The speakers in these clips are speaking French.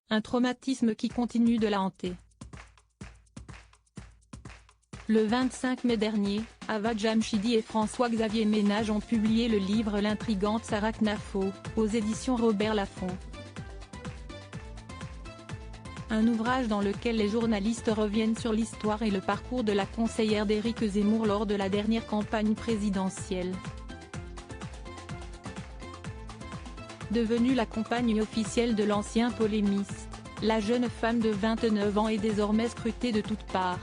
un traumatisme qui continue de la hanter. Le 25 mai dernier, Ava Jamshidi et François-Xavier Ménage ont publié le livre L'intrigante Sarah Knafo, aux éditions Robert Laffont. Un ouvrage dans lequel les journalistes reviennent sur l'histoire et le parcours de la conseillère d'Éric Zemmour lors de la dernière campagne présidentielle. Devenue la compagne officielle de l'ancien polémiste, la jeune femme de 29 ans est désormais scrutée de toutes parts.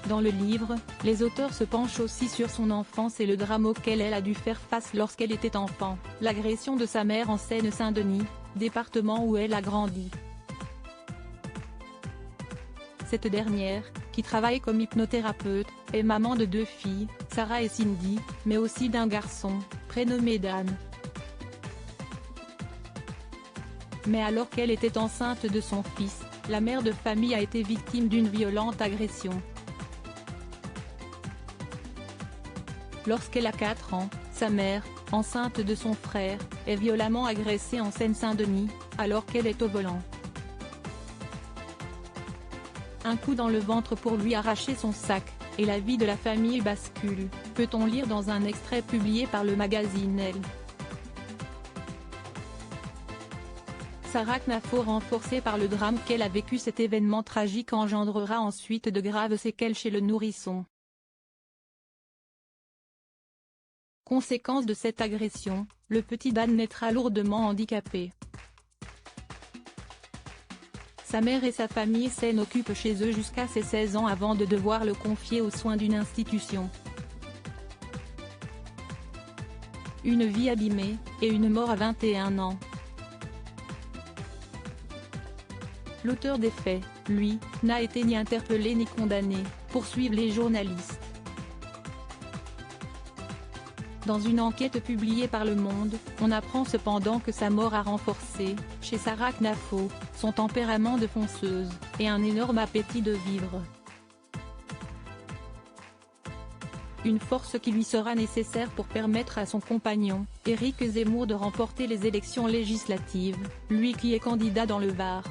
Dans le livre, les auteurs se penchent aussi sur son enfance et le drame auquel elle a dû faire face lorsqu'elle était enfant, l'agression de sa mère en Seine-Saint-Denis, département où elle a grandi. Cette dernière, qui travaille comme hypnothérapeute, est maman de 2 filles, Sarah et Cindy, mais aussi d'un garçon, prénommé Dan. Mais alors qu'elle était enceinte de son fils, la mère de famille a été victime d'une violente agression. Lorsqu'elle a 4 ans, sa mère, enceinte de son frère, est violemment agressée en Seine-Saint-Denis, alors qu'elle est au volant. Un coup dans le ventre pour lui arracher son sac, et la vie de la famille bascule, peut-on lire dans un extrait publié par le magazine Elle. Sarah Knafo, renforcée par le drame qu'elle a vécu, cet événement tragique engendrera ensuite de graves séquelles chez le nourrisson. Conséquence de cette agression, le petit Dan naîtra lourdement handicapé. Sa mère et sa famille s'en occupent chez eux jusqu'à ses 16 ans avant de devoir le confier aux soins d'une institution. Une vie abîmée, et une mort à 21 ans. L'auteur des faits, lui, n'a été ni interpellé ni condamné, poursuivent les journalistes. Dans une enquête publiée par Le Monde, on apprend cependant que sa mort a renforcé, chez Sarah Knafo, son tempérament de fonceuse, et un énorme appétit de vivre. Une force qui lui sera nécessaire pour permettre à son compagnon, Éric Zemmour, de remporter les élections législatives, lui qui est candidat dans le Var.